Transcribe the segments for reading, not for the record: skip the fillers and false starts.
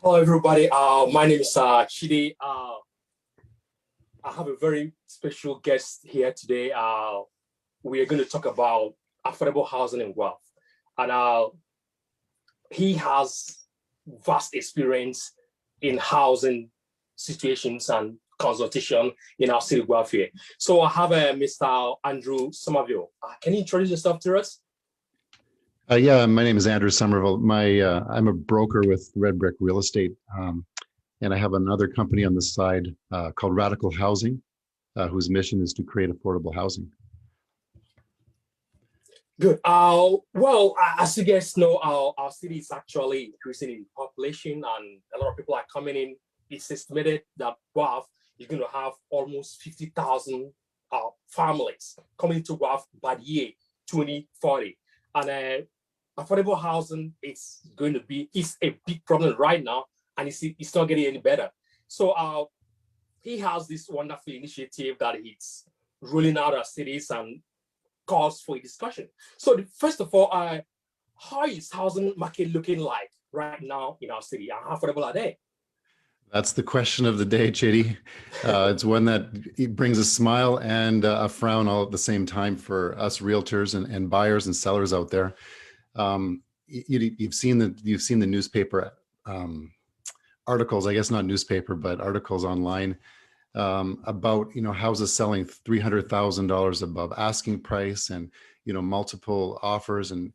Hello, everybody. My name is Chidi. I have a very special guest here today. We are going to talk about affordable housing and wealth. And he has vast experience in housing situations and consultation in our city welfare. So I have Mr. Andrew Somerville. Can you introduce yourself to us? Yeah, my name is Andrew Somerville. I'm a broker with Red Brick Real Estate, and I have another company on the side called Radical Housing, whose mission is to create affordable housing. Good. As you guys know, our city is actually increasing in population, and a lot of people are coming in. It's estimated that WAF is going to have almost 50,000 families coming to WAF by the year 2040. And affordable housing is a big problem right now, and it's not getting any better. So he has this wonderful initiative that it's rolling out our cities and calls for a discussion. So first of all, how is housing market looking like right now in our city, and how affordable are they? That's the question of the day, Chidi. It's one that brings a smile and a frown all at the same time for us realtors and buyers and sellers out there. You've seen the newspaper articles, I guess not newspaper, but articles online about houses selling $300,000 above asking price, and multiple offers. And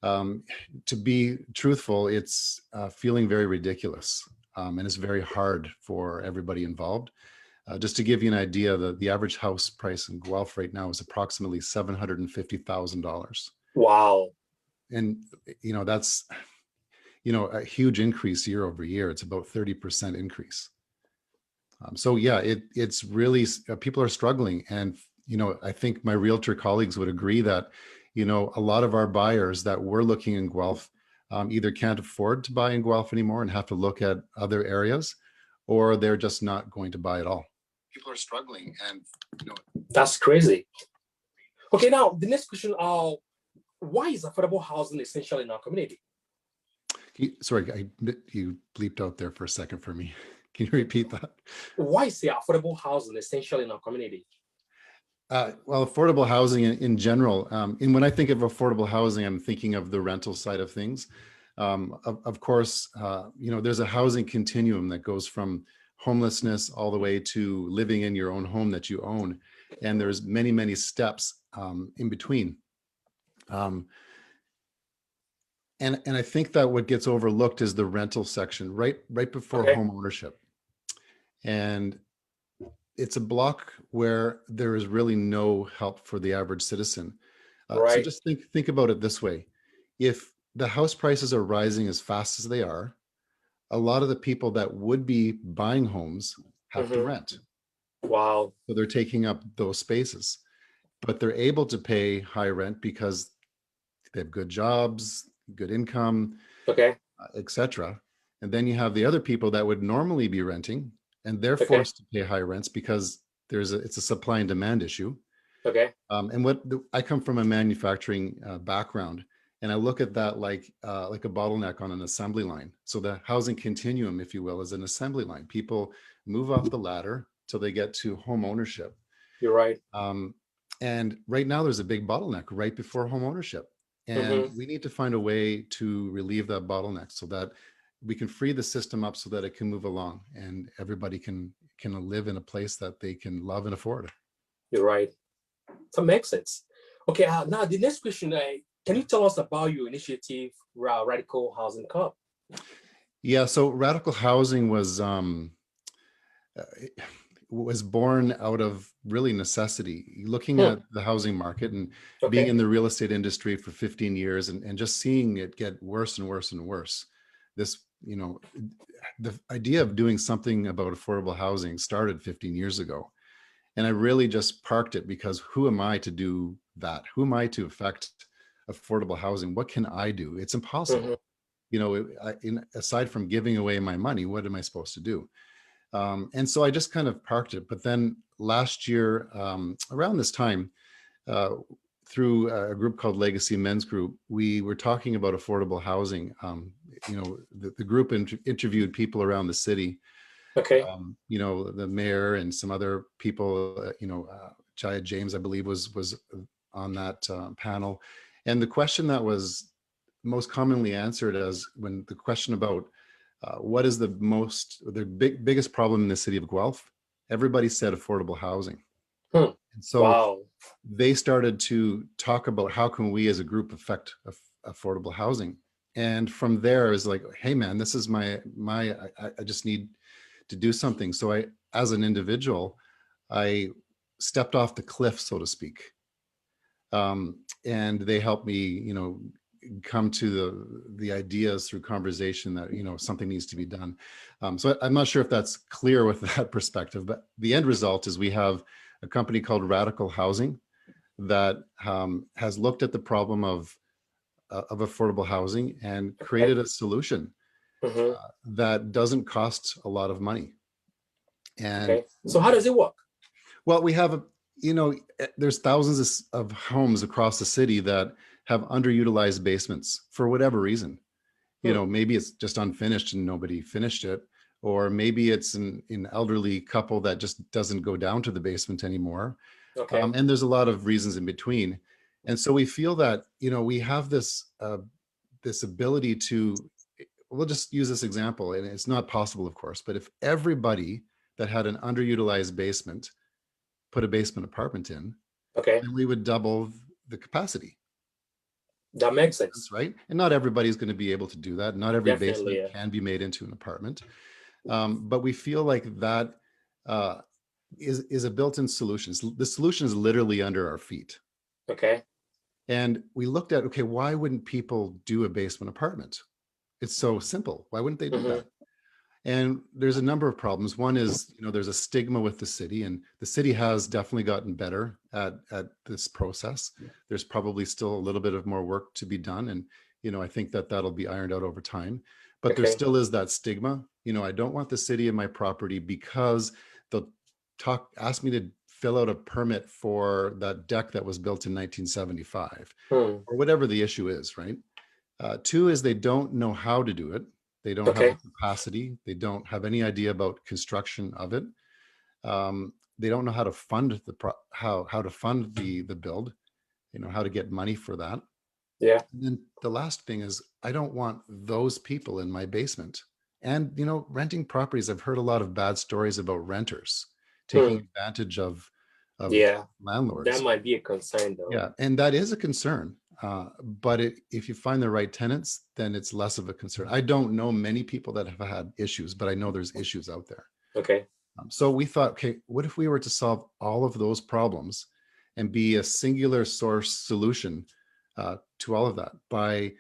to be truthful, it's feeling very ridiculous, and it's very hard for everybody involved. Just to give you an idea, the average house price in Guelph right now is approximately $750,000. Wow. And that's a huge increase year over year. It's about 30% increase. So yeah, it's really people are struggling, and I think my realtor colleagues would agree that a lot of our buyers that were looking in Guelph either can't afford to buy in Guelph anymore and have to look at other areas, or they're just not going to buy at all. People are struggling, and that's crazy. Okay, now the next question: why is affordable housing essential in our community? Sorry, you bleeped out there for a second for me. Can you repeat that? Why is the affordable housing essential in our community? Well, affordable housing in general, and when I think of affordable housing, I'm thinking of the rental side of things. Of course, there's a housing continuum that goes from homelessness all the way to living in your own home that you own. And there's many, many steps in between. And I think that what gets overlooked is the rental section right before home ownership. And it's a block where there is really no help for the average citizen. So just think about it this way. If the house prices are rising as fast as they are, a lot of the people that would be buying homes have to rent. Wow. So they're taking up those spaces, but they're able to pay high rent because they have good jobs, good income, etc. And then you have the other people that would normally be renting, and they're forced to pay high rents because it's a supply and demand issue. And I come from a manufacturing background, and I look at that like a bottleneck on an assembly line. So the housing continuum, if you will, is an assembly line. People move up the ladder till they get to home ownership. You're right. And right now there's a big bottleneck right before home ownership. And we need to find a way to relieve that bottleneck so that we can free the system up so that it can move along and everybody can live in a place that they can love and afford. You're right. That makes sense. Okay, now the next question, can you tell us about your initiative, Radical Housing Corp? Yeah, so Radical Housing was born out of really necessity, looking at the housing market and being in the real estate industry for 15 years and just seeing it get worse and worse and worse. This, the idea of doing something about affordable housing started 15 years ago. And I really just parked it because who am I to do that? Who am I to affect affordable housing? What can I do? It's impossible. Aside from giving away my money, what am I supposed to do? And so I just kind of parked it. But then last year, around this time, through a group called Legacy Men's Group, we were talking about affordable housing. The group interviewed people around the city. Okay. The mayor and some other people. Jaya James, I believe, was on that panel, and the question that was most commonly answered as when the question about what is the biggest problem in the city of Guelph, everybody said affordable housing. Hmm. And so Wow. they started to talk about how can we as a group affect affordable housing. And from there is like, hey man, this is I just need to do something. So as an individual, I stepped off the cliff, so to speak. And they helped me, come to the ideas through conversation that, something needs to be done. So I'm not sure if that's clear with that perspective, but the end result is we have a company called Radical Housing that has looked at the problem of affordable housing and created a solution that doesn't cost a lot of money. And so how does it work? well, we have there's thousands of homes across the city that have underutilized basements for whatever reason. Maybe it's just unfinished and nobody finished it, or maybe it's an elderly couple that just doesn't go down to the basement anymore. And there's a lot of reasons in between. And so we feel that, we have this ability to, we'll just use this example, and it's not possible, of course, but if everybody that had an underutilized basement put a basement apartment in, then we would double the capacity. That makes sense, right? And not everybody's going to be able to do that. Not every basement can be made into an apartment. But we feel like that is a built-in solution. The solution is literally under our feet. And we looked at, why wouldn't people do a basement apartment? It's so simple. Why wouldn't they do that? And there's a number of problems. One is, there's a stigma with the city, and the city has definitely gotten better at this process. There's probably still a little bit of more work to be done. And, I think that that'll be ironed out over time, but there still is that stigma. I don't want the city in my property because they'll ask me to fill out a permit for that deck that was built in 1975 or whatever the issue is, right? Two is they don't know how to do it. They don't have the capacity. They don't have any idea about construction of it. They don't know how to fund how to fund the build, how to get money for that. Yeah. And then the last thing is I don't want those people in my basement. And renting properties, I've heard a lot of bad stories about renters taking advantage of landlords. That might be a concern though. Yeah, and that is a concern. But if you find the right tenants, then it's less of a concern. I don't know many people that have had issues, but I know there's issues out there. So we thought, what if we were to solve all of those problems and be a singular source solution to all of that by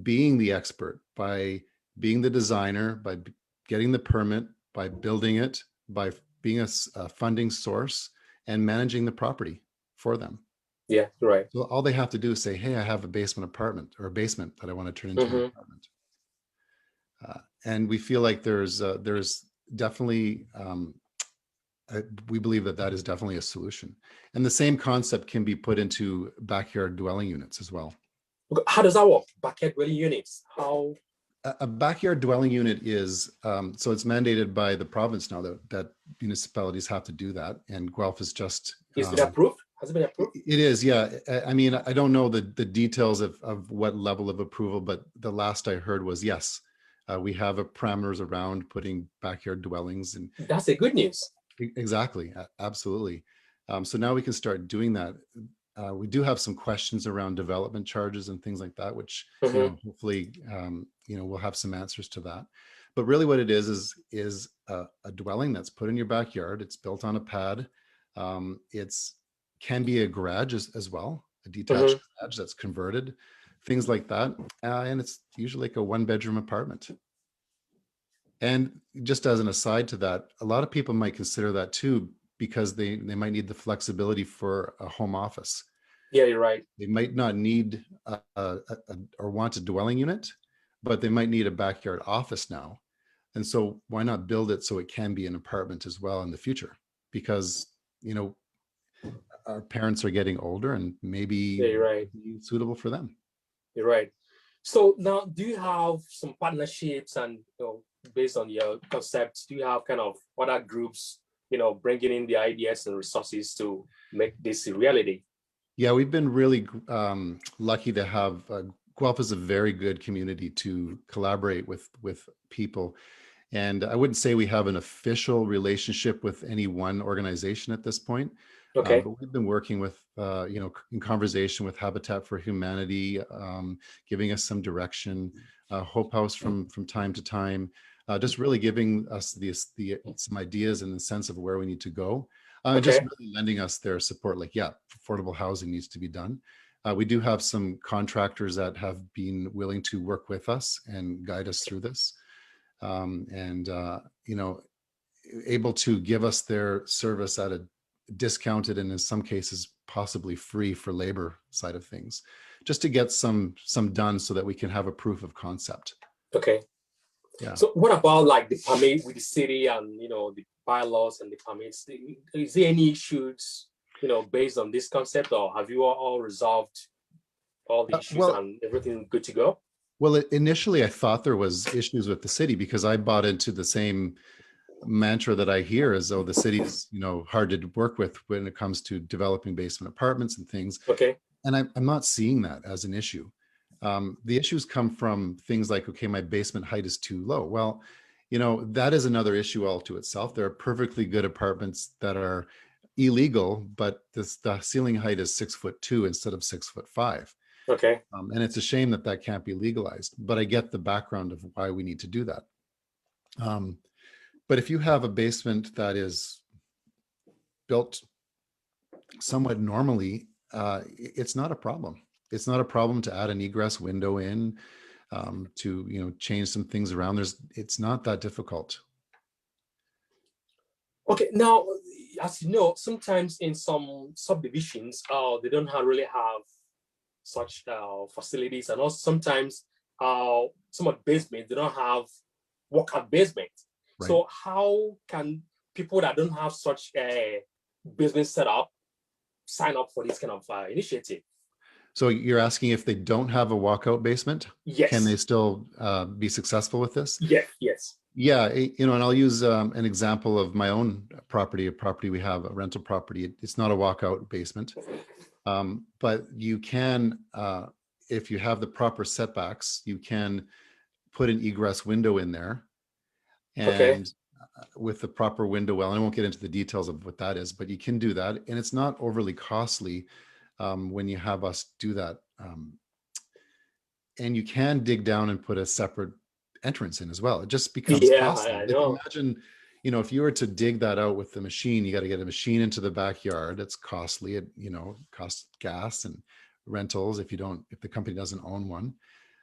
being the expert, by being the designer, by getting the permit, by building it, by being a funding source and managing the property for them. Yeah, right. So all they have to do is say, hey, I have a basement apartment or a basement that I want to turn into an apartment. And we feel like there's definitely, we believe that is definitely a solution. And the same concept can be put into backyard dwelling units as well. How does that work? Backyard dwelling units? How? A backyard dwelling unit is, so it's mandated by the province now that municipalities have to do that. And Guelph is just... Is it approved? Has it been approved? It is, yeah. I mean, I don't know the details of what level of approval, but the last I heard was yes. We have parameters around putting backyard dwellings. And that's a good news. Exactly, absolutely. So now we can start doing that. We do have some questions around development charges and things like that, which hopefully we'll have some answers to that. But really, what it is a dwelling that's put in your backyard. It's built on a pad. It's can be a garage as well, a detached garage that's converted, things like that. And it's usually like a 1-bedroom apartment. And just as an aside to that, a lot of people might consider that too, because they might need the flexibility for a home office. Yeah, you're right. They might not need or want a dwelling unit, but they might need a backyard office now. And so why not build it so it can be an apartment as well in the future? Because, our parents are getting older and maybe You're right. be suitable for them. You're right. So now, do you have some partnerships and, based on your concepts, do you have kind of other groups, bringing in the ideas and resources to make this a reality? Yeah, we've been really lucky to have Guelph is a very good community to collaborate with people. And I wouldn't say we have an official relationship with any one organization at this point. Okay. But we've been working with, in conversation with Habitat for Humanity, giving us some direction, Hope House from time to time, just really giving us some ideas and the sense of where we need to go. Just really lending us their support, like, yeah, affordable housing needs to be done. We do have some contractors that have been willing to work with us and guide us through this. Able to give us their service at a discounted and in some cases possibly free for labor side of things, just to get some done so that we can have a proof of concept. Okay. Yeah. So what about like the permit with the city and the bylaws and the permits? Is there any issues based on this concept, or have you all resolved all the issues and everything good to go? Well, initially I thought there was issues with the city because I bought into the same mantra that I hear, as though the city's hard to work with when it comes to developing basement apartments and things. Okay. And I'm not seeing that as an issue. The issues come from things like, okay, my basement height is too low. Well, that is another issue all to itself. There are perfectly good apartments that are illegal, but the ceiling height is 6'2" instead of 6'5". Okay. And it's a shame that can't be legalized, but I get the background of why we need to do that. But if you have a basement that is built somewhat normally, it's not a problem. It's not a problem to add an egress window in, to change some things around. It's not that difficult. Okay, now, as you know, sometimes in some subdivisions, they don't really have such facilities, and also sometimes some of the basements they don't have walkout basement. Right. So how can people that don't have such a basement set up sign up for this kind of initiative? So you're asking if they don't have a walkout basement? Yes. Can they still be successful with this? Yes. Yeah, and I'll use an example of my own property, a property we have, a rental property. It's not a walkout basement, but you can, if you have the proper setbacks, you can put an egress window in there. And with the proper window well, and I won't get into the details of what that is, but you can do that. And it's not overly costly when you have us do that. And you can dig down and put a separate entrance in as well. It just becomes costly. I know. Imagine, if you were to dig that out with the machine, you got to get a machine into the backyard. It's costly. It, costs gas and rentals if the company doesn't own one.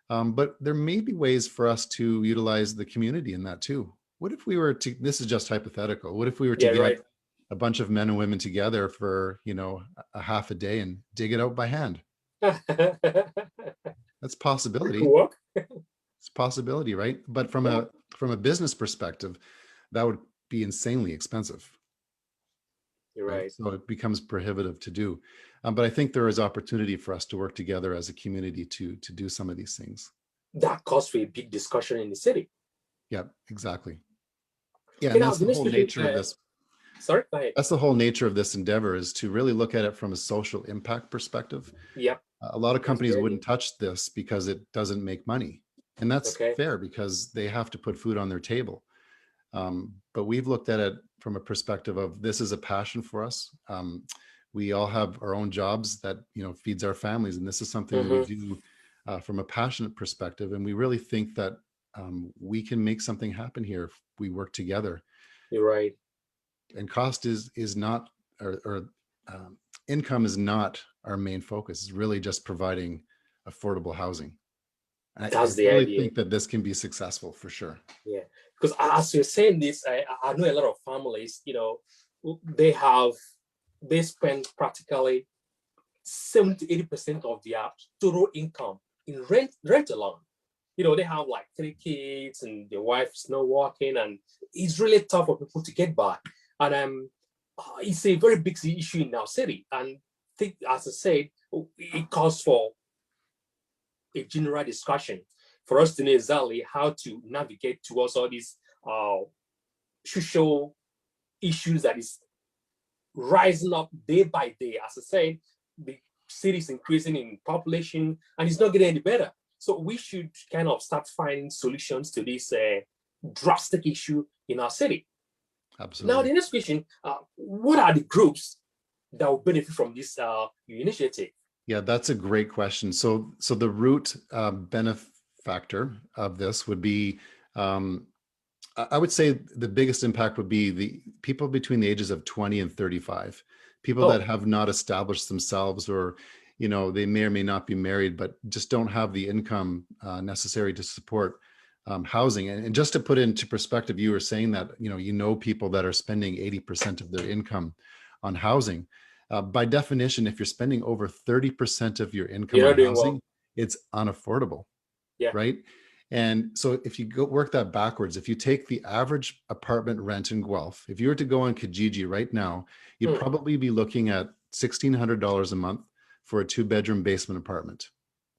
But there may be ways for us to utilize the community in that too. What if we were to, this is just hypothetical, what if we were to get a bunch of men and women together for, a half a day and dig it out by hand? That's a possibility. It's a possibility, right? But from a business perspective, that would be insanely expensive. You're right. So it becomes prohibitive to do. But I think there is opportunity for us to work together as a community to do some of these things. That calls for a big discussion in the city. Yeah, exactly. Yeah, and that's the whole nature of this. Sorry, go ahead. That's the whole nature of this endeavor, is to really look at it from a social impact perspective. Yeah. A lot of companies wouldn't touch this because it doesn't make money. And that's fair because they have to put food on their table. But we've looked at it from a perspective of, this is a passion for us. We all have our own jobs that, feeds our families. And this is something we do from a passionate perspective. And we really think that we can make something happen here if we work together. You're right. And cost is not, or income is not our main focus. It's really just providing affordable housing. And That's I really think that this can be successful for sure. Yeah, because as you're saying this, I know a lot of families, they spend practically 70 to 80% of their total income in rent alone. They have like 3 kids and their wife's not working, and it's really tough for people to get by. And it's a very big issue in our city. And think, as I said, it calls for a general discussion for us to know exactly how to navigate towards all these social issues that is rising up day by day. As I said, the city is increasing in population and it's not getting any better. So we should kind of start finding solutions to this drastic issue in our city. Absolutely. Now, the next question, what are the groups that will benefit from this initiative? Yeah, that's a great question. So the root benefactor of this would be, I would say the biggest impact would be the people between the ages of 20 and 35, people that have not established themselves, or, you know, they may or may not be married, but just don't have the income necessary to support housing. And just to put into perspective, you were saying that, you know people that are spending 80% of their income on housing. By definition, if you're spending over 30% of your income on housing, it's unaffordable, right? And so if you go work that backwards, if you take the average apartment rent in Guelph, if you were to go on Kijiji right now, you'd probably be looking at $1,600 a month for a 2-bedroom basement apartment.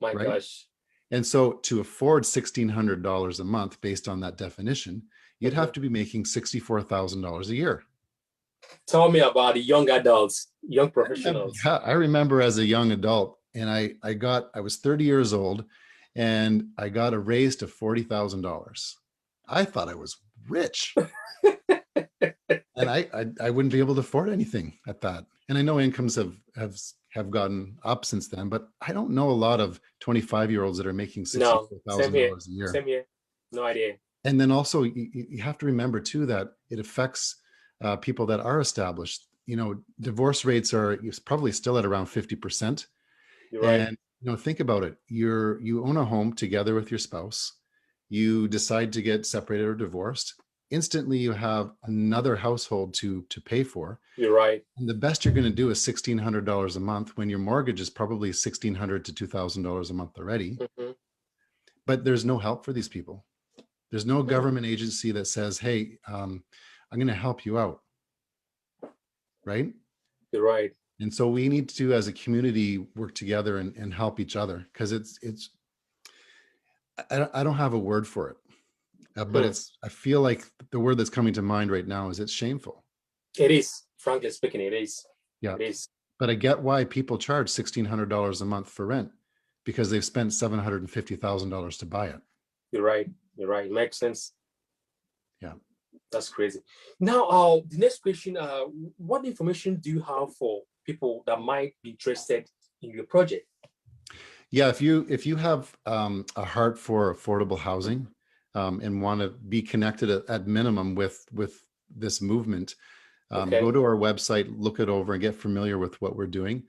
My gosh. And so to afford $1,600 a month based on that definition, you'd have to be making $64,000 a year. Tell me about the young adults, young professionals. Yeah, I remember as a young adult, and I was 30 years old, and I got a raise to $40,000. I thought I was rich. And I wouldn't be able to afford anything at that. And I know incomes have gotten up since then, but I don't know a lot of 25-year-olds that are making $64,000 a year. Same here. No idea. And then also you have to remember too that it affects people that are established. You know, divorce rates are probably still at around 50%. You're right. And think about it. You own a home together with your spouse. You decide to get separated or divorced. Instantly, you have another household to pay for. You're right. And the best you're going to do is $1,600 a month when your mortgage is probably $1,600 to $2,000 a month already. But there's no help for these people. There's no government agency that says, "Hey, I'm going to help you out." Right? You're right. And so we need to, as a community, work together and help each other, because I don't have a word for it, but I feel like the word that's coming to mind right now is it's shameful. It is, frankly speaking, it is. Yeah. It is. But I get why people charge $1,600 a month for rent, because they've spent $750,000 to buy it. You're right. You're right. It makes sense. Yeah. That's crazy. Now, the next question, what information do you have for people that might be interested in your project? Yeah, if you have a heart for affordable housing and want to be connected at minimum with this movement, go to our website, look it over, and get familiar with what we're doing.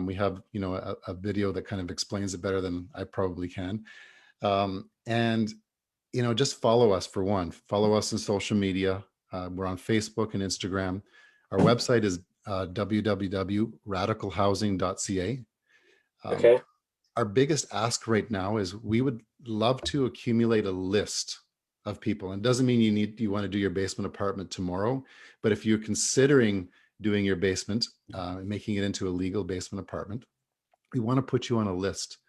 We have a video that kind of explains it better than I probably can, and just follow us. For one, follow us on social media. We're on Facebook and Instagram. Our website is www.radicalhousing.ca. Okay. Our biggest ask right now is we would love to accumulate a list of people. And it doesn't mean you want to do your basement apartment tomorrow, but if you're considering doing your basement and making it into a legal basement apartment, we want to put you on a list.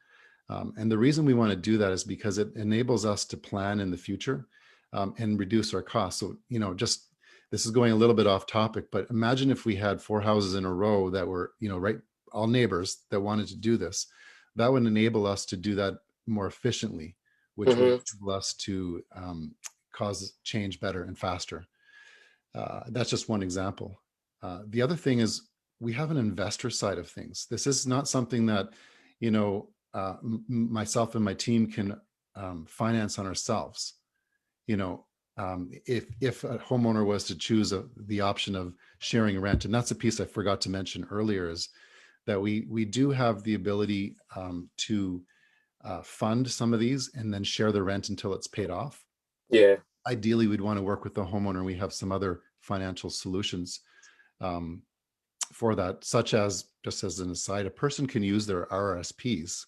And the reason we want to do that is because it enables us to plan in the future and reduce our costs. So, just this is going a little bit off topic, but imagine if we had 4 houses in a row that were, all neighbors that wanted to do this. That would enable us to do that more efficiently, which would enable us to cause change better and faster. That's just one example. The other thing is we have an investor side of things. This is not something that, myself and my team can finance on ourselves. If a homeowner was to choose the option of sharing rent, and that's a piece I forgot to mention earlier, is that we do have the ability to fund some of these and then share the rent until it's paid off. Yeah. Ideally, we'd want to work with the homeowner. We have some other financial solutions for that, such as, just as an aside, a person can use their RRSPs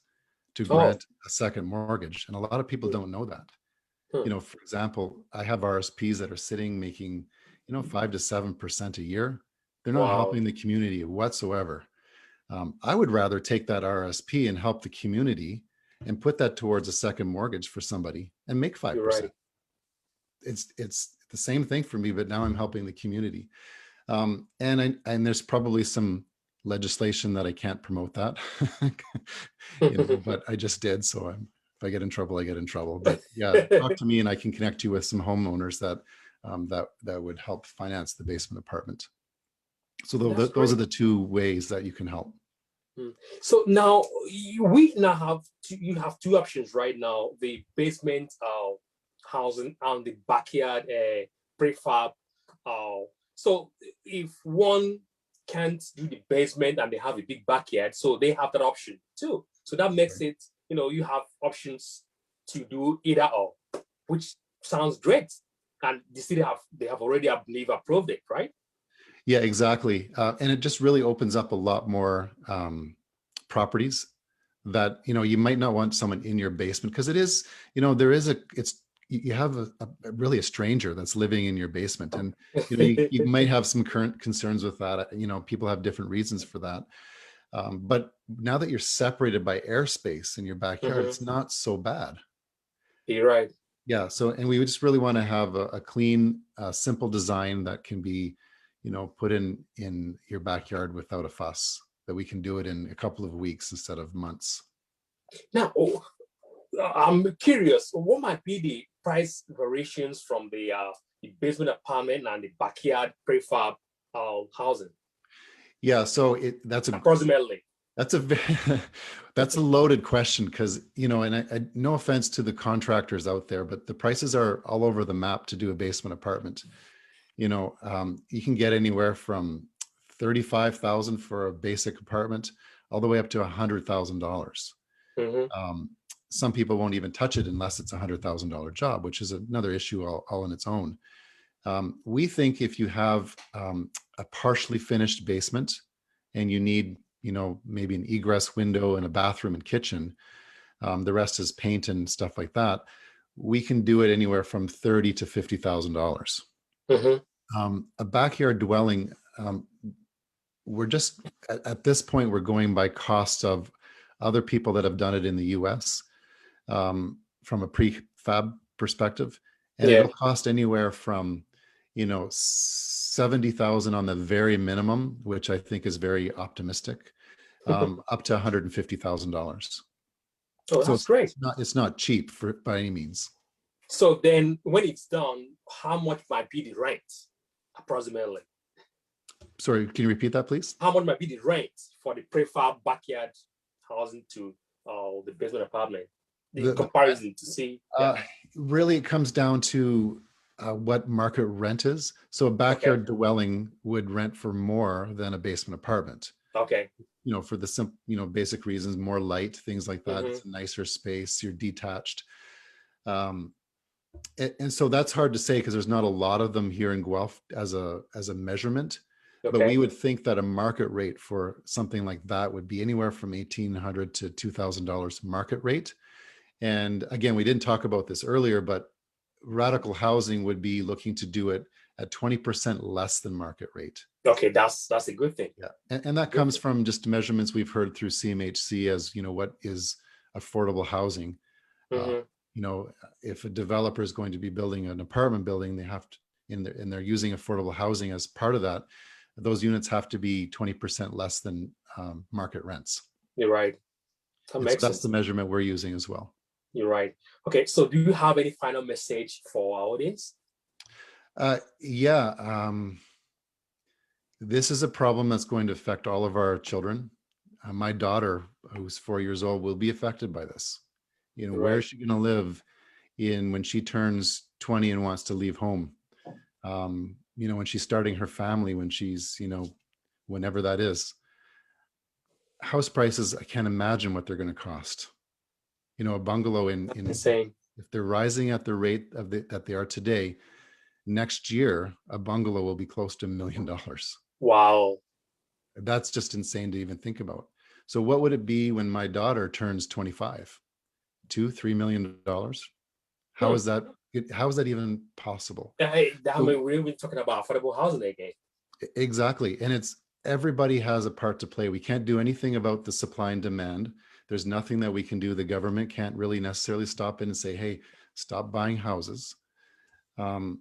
to grant a second mortgage. And a lot of people don't know that. For example, I have RSPs that are sitting making, 5 to 7% a year They're not Wow. helping the community whatsoever. I would rather take that RSP and help the community and put that towards a second mortgage for somebody and make 5%. You're right. It's the same thing for me, but now I'm helping the community. And there's probably some legislation that I can't promote that, but I just did. So if I get in trouble, I get in trouble. But yeah, talk to me and I can connect you with some homeowners that would help finance the basement apartment. So those are the two ways that you can help. So now you have two options right now: the basement housing and the backyard prefab. So if one can't do the basement and they have a big backyard, so they have that option too. So that makes it, you have options to do either or, which sounds great. And the city they have already, I believe, approved it, right? Yeah, exactly. And it just really opens up a lot more properties that, you might not want someone in your basement, because it is, you have really a stranger that's living in your basement, and you might have some current concerns with that. People have different reasons for that. But now that you're separated by airspace in your backyard, it's not so bad. You're right. Yeah. So, and we just really want to have a clean, simple design that can be, put in your backyard without a fuss, that we can do it in a couple of weeks instead of months. Now, I'm curious, what might be the price variations from the basement apartment and the backyard prefab housing? Yeah, so that's approximately. That's a loaded question, because and I no offense to the contractors out there, but the prices are all over the map to do a basement apartment. You can get anywhere from $35,000 for a basic apartment all the way up to $100,000. Some people won't even touch it unless it's $100,000 job, which is another issue all in its own. We think if you have a partially finished basement and you need, maybe an egress window and a bathroom and kitchen, the rest is paint and stuff like that, we can do it anywhere from $30,000 to $50,000. A backyard dwelling, we're just at this point, we're going by cost of other people that have done it in the US from a prefab perspective, and it'll cost anywhere from $70,000 on the very minimum, which I think is very optimistic, up to $150,000. Oh, that's great. It's not cheap by any means. So then, when it's done, how much might be the rent, approximately? Sorry, can you repeat that, please? How much might be the rent for the prefab backyard housing to the basement apartment? The comparison to see. Really, it comes down to what market rent is. So a backyard dwelling would rent for more than a basement apartment. Okay. For the simple, basic reasons, more light, things like that. It's a nicer space. You're detached. And so that's hard to say because there's not a lot of them here in Guelph as a measurement. But we would think that a market rate for something like that would be anywhere from $1,800 to $2,000 market rate. And again, we didn't talk about this earlier, but Radical Housing would be looking to do it at 20% less than market rate. Okay, that's a good thing. Yeah, and that comes from just measurements we've heard through CMHC as what is affordable housing. If a developer is going to be building an apartment building, they have to, and they're using affordable housing as part of that, those units have to be 20% less than market rents. You're right. That's the measurement we're using as well. You're right. Okay, so do you have any final message for our audience? This is a problem that's going to affect all of our children. My daughter, who's 4 years old, will be affected by this. Where is she going to live when she turns 20 and wants to leave home? When she's starting her family, when she's, whenever that is. House prices, I can't imagine what they're going to cost. A bungalow insane. If they're rising at the rate that they are today, next year a bungalow will be close to $1 million. Wow, that's just insane to even think about. So what would it be when my daughter turns 25? $2-3 million? How is that even possible? we're even talking about affordable housing again. Exactly. And it's everybody has a part to play. We can't do anything about the supply and demand. There's nothing that we can do. The government can't really necessarily stop in and say, hey, stop buying houses. Um,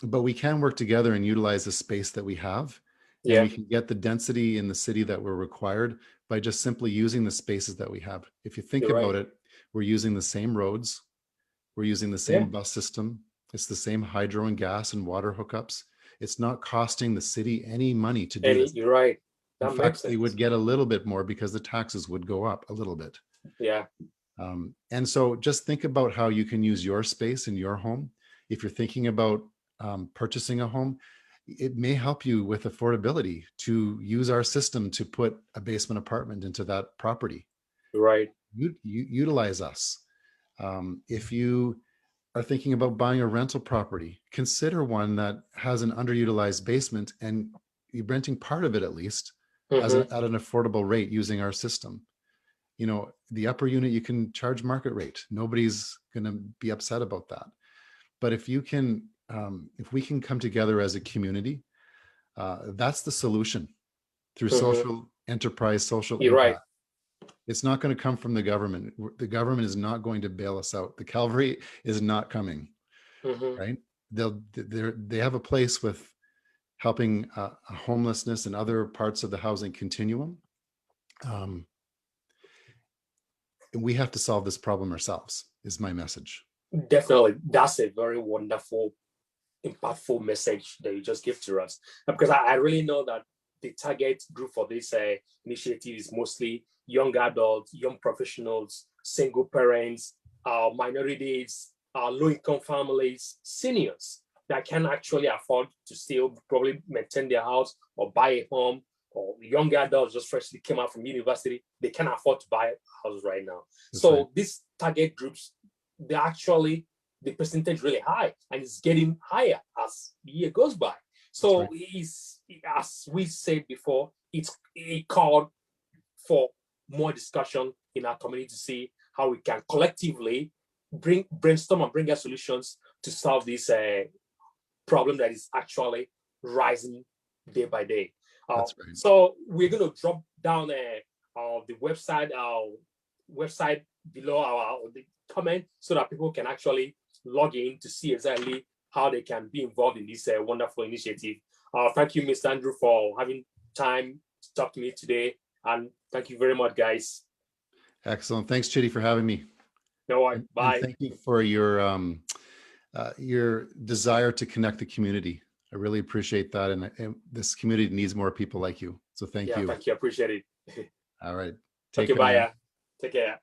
but we can work together and utilize the space that we have. And we Yeah, can get the density in the city that we're required by just simply using the spaces that we have. If you think you're about right. it, we're using the same roads, we're using the Yeah, same bus system. It's the same hydro and gas and water hookups. It's not costing the city any money to do and this. you're right. In That makes fact, we would sense. get a little bit more because the taxes would go up a little bit. Yeah, And so just think about how you can use your space in your home. If you're thinking about purchasing a home, it may help you with affordability to use our system to put a basement apartment into that property. you're right. You utilize us. If you are thinking about buying a rental property, consider one that has an underutilized basement and you're renting part of it at least as Hmm. at an affordable rate using our system. You know, the upper unit you can charge market rate. Nobody's going to be upset about that. But if we can come together as a community, that's the solution through Hmm. social enterprise, social You're right. impact. It's not going to come from the government. The government is not going to bail us out. The cavalry is not coming, Hmm. right? They have a place with helping homelessness and other parts of the housing continuum. Um, and we have to solve this problem ourselves, is my message. Definitely, that's a very wonderful, impactful message that you just give to us. Because I really know that the target group for this initiative is mostly young adults, young professionals, single parents, minorities, low-income families, seniors that can actually afford to still probably maintain their house or buy a home, or young adults just freshly came out from university, they can afford to buy a house right now. That's right. So these target groups, they actually the percentage really high and it's getting higher as the year goes by. That's So right. it's, as we said before, it's a call for more discussion in our community to see how we can collectively brainstorm and bring us solutions to solve this problem that is actually rising day by day. That's right. So we're going to drop down the website below the comment so that people can actually log in to see exactly how they can be involved in this wonderful initiative. Thank you, Mr. Andrew, for having time to talk to me today. And thank you very much, guys. Excellent. Thanks, Chidi, for having me. No worries. And Bye. thank you for your desire to connect the community. I really appreciate that. And this community needs more people like you. So thank Yeah, you. thank you. I appreciate it. All right. Take Okay, care bye. now. Take care.